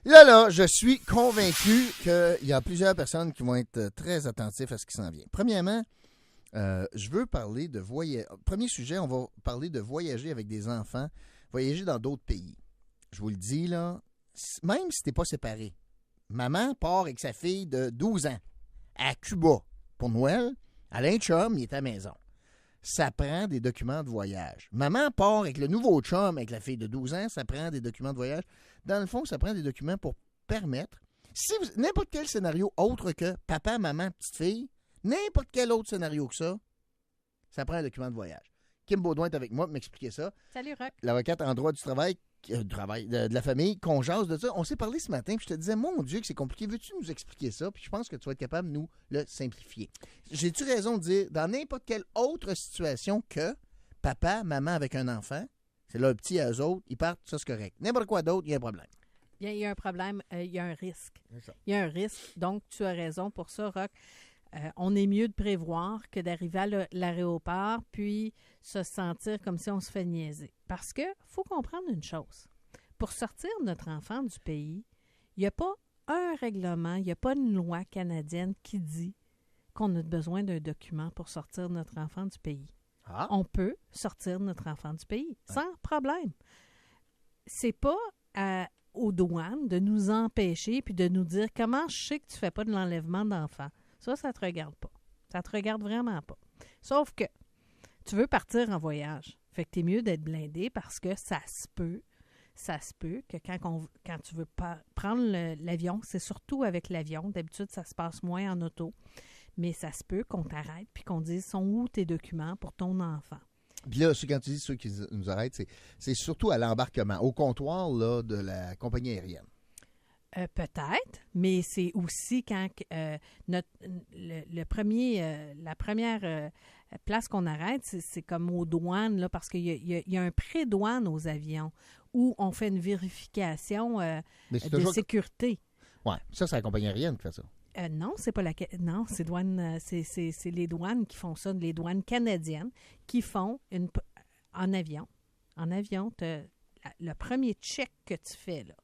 Là, je suis convaincu qu'il y a plusieurs personnes qui vont être très attentives à ce qui s'en vient. Premièrement, je veux parler de voyager. Premier sujet, on va parler de voyager avec des enfants, voyager dans d'autres pays. Je vous le dis, là, même si t'es pas séparé, maman part avec sa fille de 12 ans à Cuba pour Noël. Alain chum, il est à la maison. Ça prend des documents de voyage. Maman part avec le nouveau chum, avec la fille de 12 ans, ça prend des documents de voyage. Dans le fond, ça prend des documents pour permettre, si n'importe quel scénario autre que papa, maman, petite fille, n'importe quel autre scénario que ça prend un document de voyage. Kim Baudouin est avec moi pour m'expliquer ça. Salut, Rock. L'avocate en droit du travail, de la famille, qu'on jase de ça. On s'est parlé ce matin, puis je te disais, mon Dieu, que c'est compliqué. Veux-tu nous expliquer ça? Puis je pense que tu vas être capable de nous le simplifier. J'ai-tu raison de dire, dans n'importe quelle autre situation que papa, maman avec un enfant, c'est là, petit à eux autres, ils partent, ça c'est correct. N'importe quoi d'autre, il y a un problème. Il y a un problème, il y a un risque. C'est ça. Il y a un risque, donc tu as raison pour ça, Rock. On est mieux de prévoir que d'arriver à l'aéroport puis se sentir comme si on se fait niaiser. Parce que faut comprendre une chose. Pour sortir notre enfant du pays, il n'y a pas un règlement, il n'y a pas une loi canadienne qui dit qu'on a besoin d'un document pour sortir notre enfant du pays. Ah. On peut sortir notre enfant du pays sans problème. C'est pas aux douanes de nous empêcher puis de nous dire comment je sais que tu ne fais pas de l'enlèvement d'enfants. Ça ne te regarde pas. Ça te regarde vraiment pas. Sauf que tu veux partir en voyage. Fait que tu es mieux d'être blindé parce que ça se peut que quand tu veux prendre l'avion, c'est surtout avec l'avion. D'habitude, ça se passe moins en auto. Mais ça se peut qu'on t'arrête puis qu'on dise sont où tes documents pour ton enfant. Puis là, quand tu dis ceux qui nous arrêtent, c'est surtout à l'embarquement, au comptoir là, de la compagnie aérienne. Peut-être, mais c'est aussi quand la première place qu'on arrête, c'est comme aux douanes, là, parce qu'il y a un pré-douane aux avions où on fait une vérification de sécurité. Oui, ça, c'est la compagnie aérienne qui fait ça. Non, c'est pas non, c'est les douanes qui font ça, les douanes canadiennes qui font en avion. En avion, le premier check que tu fais, là.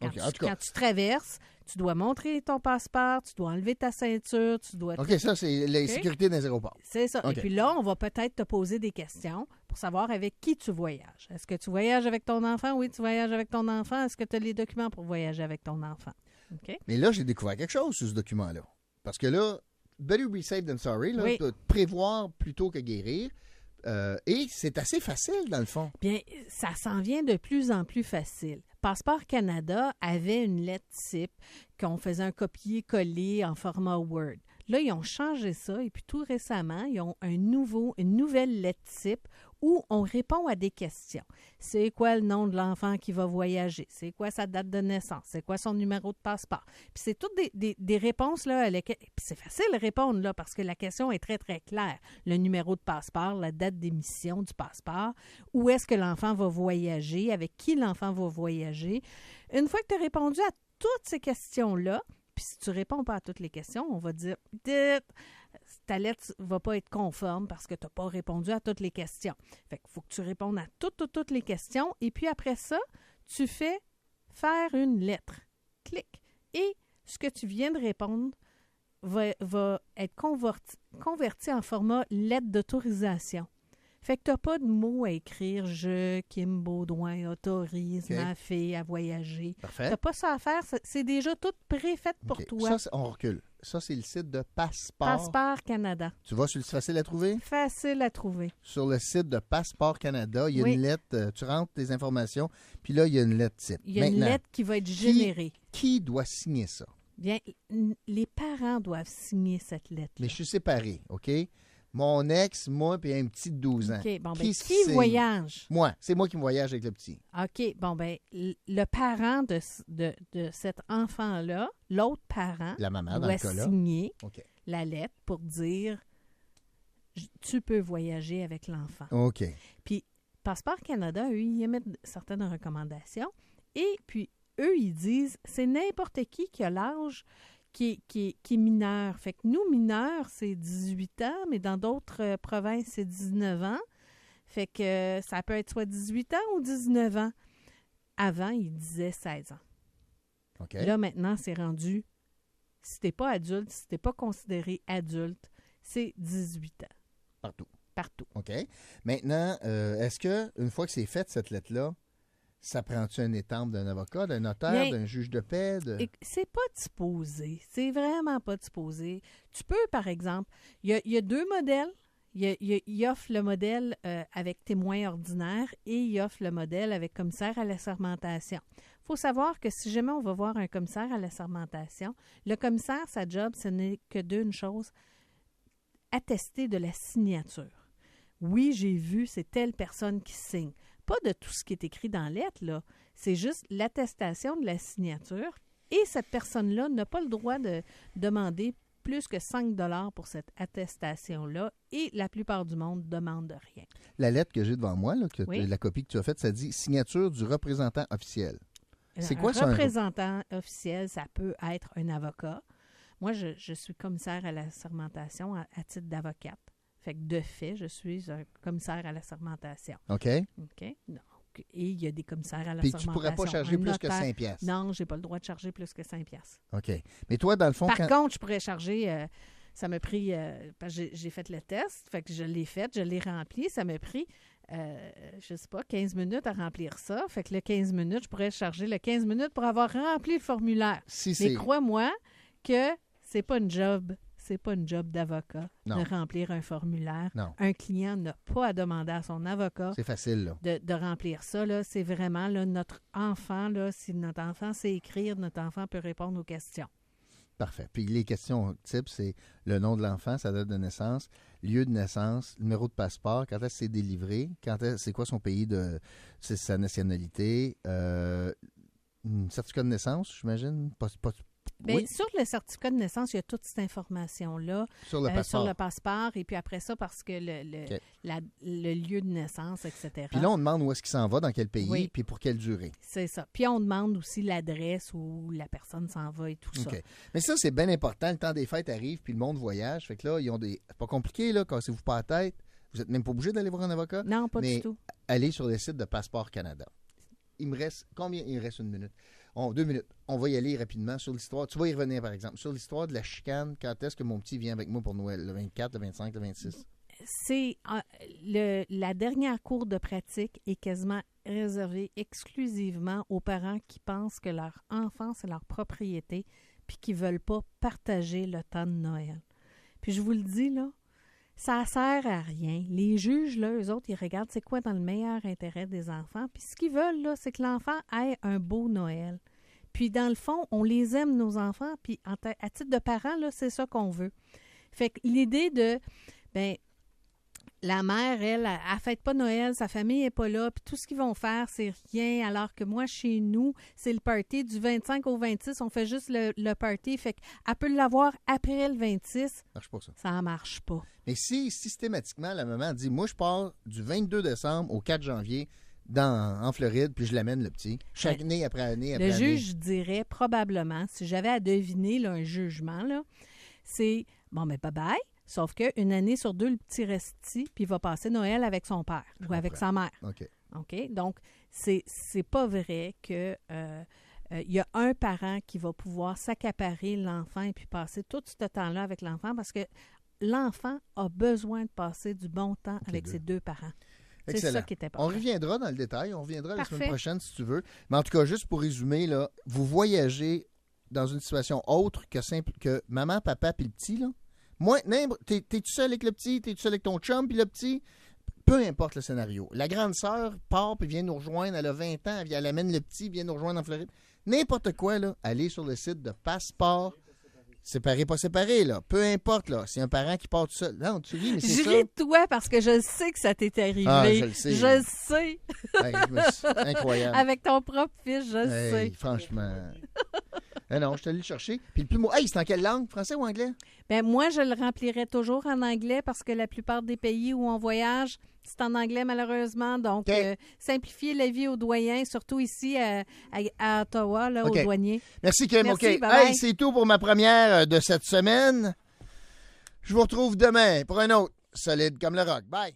Quand tu traverses, tu dois montrer ton passeport, tu dois enlever ta ceinture, tu dois... OK, ça, c'est la sécurité des aéroports. C'est ça. Okay. Et puis là, on va peut-être te poser des questions pour savoir avec qui tu voyages. Est-ce que tu voyages avec ton enfant? Oui, tu voyages avec ton enfant. Est-ce que tu as les documents pour voyager avec ton enfant? OK? Mais là, j'ai découvert quelque chose sur ce document-là. Parce que là, better be safe than sorry, là, oui. Prévoir plutôt que guérir. Et c'est assez facile, dans le fond. Bien, ça s'en vient de plus en plus facile. Passeport Canada avait une lettre type qu'on faisait un copier-coller en format Word. Là, ils ont changé ça et puis tout récemment, ils ont une nouvelle lettre type où on répond à des questions. C'est quoi le nom de l'enfant qui va voyager? C'est quoi sa date de naissance? C'est quoi son numéro de passeport? Puis c'est toutes des réponses, là, puis c'est facile de répondre, là, parce que la question est très, très claire. Le numéro de passeport, la date d'émission du passeport, où est-ce que l'enfant va voyager, avec qui l'enfant va voyager. Une fois que tu as répondu à toutes ces questions-là, puis si tu ne réponds pas à toutes les questions, on va dire ta lettre ne va pas être conforme parce que tu n'as pas répondu à toutes les questions. Fait qu'il faut que tu répondes à toutes les questions. Et puis après ça, tu fais faire une lettre. Clic. Et ce que tu viens de répondre va être converti en format lettre d'autorisation. Fait que tu n'as pas de mots à écrire. Je, Kim Baudouin, autorise ma fille à voyager. Parfait. Tu n'as pas ça à faire. C'est déjà tout préfait pour toi. Ça, on recule. Ça, c'est le site de Passeport. Passeport Canada. Tu vois, c'est facile à trouver? Facile à trouver. Sur le site de Passeport Canada, il y a une lettre. Tu rentres tes informations, puis là, il y a une lettre type. Il y a une lettre qui va être générée. Qui doit signer ça? Bien, les parents doivent signer cette lettre. Mais je suis séparé, OK? Mon ex, moi, puis un petit de 12 ans. OK, bon, qui voyage? Moi. C'est moi qui me voyage avec le petit. OK, bon, ben le parent de cet enfant-là, l'autre parent, la maman, doit signer okay. la lettre pour dire tu peux voyager avec l'enfant. OK. Puis, Passeport Canada, eux, ils émettent certaines recommandations. Et puis, eux, ils disent c'est n'importe qui a l'âge qui est mineur. Fait que nous, mineurs, c'est 18 ans, mais dans d'autres provinces, c'est 19 ans. Fait que ça peut être soit 18 ans ou 19 ans. Avant, ils disaient 16 ans. OK. Là, maintenant, c'est rendu, si t'es pas adulte, si t'es pas considéré adulte, c'est 18 ans. Partout. Partout. OK. Maintenant, est-ce que une fois que c'est fait, cette lettre-là, ça prend-tu un étampe d'un avocat, d'un notaire, d'un juge de paix? C'est pas disposé. C'est vraiment pas disposé. Tu peux, par exemple, il y a deux modèles. Il offre le modèle avec témoin ordinaire et il offre le modèle avec commissaire à l'assermentation. Il faut savoir que si jamais on va voir un commissaire à l'assermentation, le commissaire, sa job, ce n'est que d'une chose, attester de la signature. Oui, j'ai vu, c'est telle personne qui signe. Pas de tout ce qui est écrit dans la lettre, là. C'est juste l'attestation de la signature et cette personne-là n'a pas le droit de demander plus que 5 $ pour cette attestation-là et la plupart du monde ne demande rien. La lettre que j'ai devant moi, là, Oui. la copie que tu as faite, ça dit « Signature du représentant officiel ». C'est quoi ça? Un représentant officiel, ça peut être un avocat. Moi, je suis commissaire à la sermentation à titre d'avocate. Fait que de fait, je suis un commissaire à la sermentation. OK. OK? Donc, et il y a des commissaires à la Puis sermentation. tu ne pourrais pas charger plus que 5 piastres. Non, je n'ai pas le droit de charger plus que 5 piastres. OK. Mais toi, dans le fond... Par contre, je pourrais charger... ça m'a pris... parce que j'ai fait le test, fait que je l'ai fait, je l'ai rempli. Ça m'a pris, je sais pas, 15 minutes à remplir ça. Fait que le 15 minutes, je pourrais charger le 15 minutes pour avoir rempli le formulaire. Mais crois-moi que c'est pas une job... C'est pas une job d'avocat de remplir un formulaire. Non. Un client n'a pas à demander à son avocat c'est facile, là. De remplir ça. Là. C'est vraiment là, notre enfant. Là, si notre enfant sait écrire, notre enfant peut répondre aux questions. Parfait. Puis les questions type, c'est le nom de l'enfant, sa date de naissance, lieu de naissance, numéro de passeport, quand est-ce que c'est délivré, c'est quoi son pays c'est sa nationalité, certificat de naissance, j'imagine, Bien, oui. Sur le certificat de naissance, il y a toute cette information-là. Sur le passeport. Et puis après ça, parce que le lieu de naissance, etc. Puis là, on demande où est-ce qu'il s'en va, dans quel pays, puis pour quelle durée. C'est ça. Puis on demande aussi l'adresse où la personne s'en va et tout ça. Mais ça, c'est bien important. Le temps des fêtes arrive, puis le monde voyage. Fait que là, ils ont des... C'est pas compliqué, là, cassez-vous pas la tête. Vous n'êtes même pas obligé d'aller voir un avocat. Non, pas du tout. Allez sur le site de Passeport Canada. Il me reste... Combien? Il me reste 1 minute. 2 minutes. On va y aller rapidement sur l'histoire. Tu vas y revenir, par exemple. Sur l'histoire de la chicane, quand est-ce que mon petit vient avec moi pour Noël? Le 24, le 25, le 26? C'est la dernière cour de pratique est quasiment réservée exclusivement aux parents qui pensent que leur enfant, c'est leur propriété puis qui ne veulent pas partager le temps de Noël. Puis je vous le dis, là, ça sert à rien. Les juges, là, eux autres, ils regardent c'est quoi dans le meilleur intérêt des enfants. Puis ce qu'ils veulent, là, c'est que l'enfant ait un beau Noël. Puis dans le fond, on les aime, nos enfants. Puis à titre de parents, là, c'est ça qu'on veut. Fait que l'idée de, la mère, elle fête pas Noël, sa famille n'est pas là, puis tout ce qu'ils vont faire, c'est rien, alors que moi, chez nous, c'est le party du 25 au 26, on fait juste le party, fait qu'elle peut l'avoir après le 26. Ça marche pas, ça. Ça marche pas. Mais si systématiquement, la maman dit, moi, je pars du 22 décembre au 4 janvier en Floride, puis je l'amène le petit, chaque année après année après année. Le juge dirait probablement, si j'avais à deviner là, un jugement, là, c'est, bye-bye. Sauf qu'une année sur 2, le petit reste ici, puis il va passer Noël avec son père ou avec sa mère. OK? Donc, c'est pas vrai que y a un parent qui va pouvoir s'accaparer l'enfant et puis passer tout ce temps-là avec l'enfant parce que l'enfant a besoin de passer du bon temps avec ses deux parents. C'est ça qui est important. On reviendra dans le détail. On reviendra la semaine prochaine si tu veux. Mais en tout cas, juste pour résumer, là, vous voyagez dans une situation autre que maman, papa puis le petit, là. Moi, t'es-tu seul avec le petit? T'es-tu seul avec ton chum puis le petit? Peu importe le scénario. La grande sœur part puis vient nous rejoindre. Elle a 20 ans. Elle amène le petit, vient nous rejoindre en Floride. N'importe quoi, là. Allez sur le site de Passeport. Séparé, pas séparé, là. Peu importe, là. C'est un parent qui part tout seul. Non, tu ris, mais c'est ça. Je ris de toi parce que je sais que ça t'est arrivé. Ah, je le sais. Je le sais. Incroyable. Avec ton propre fils, je le sais. Franchement. Non, je te l'ai cherché. Puis le plus mot. Hey, c'est en quelle langue? Français ou anglais? Moi, je le remplirais toujours en anglais parce que la plupart des pays où on voyage, c'est en anglais, malheureusement. Donc, simplifier la vie aux doyens, surtout ici à Ottawa, là, aux douaniers. Merci, Kim. Merci, OK. bye-bye. Hey, c'est tout pour ma première de cette semaine. Je vous retrouve demain pour un autre solide comme le rock. Bye.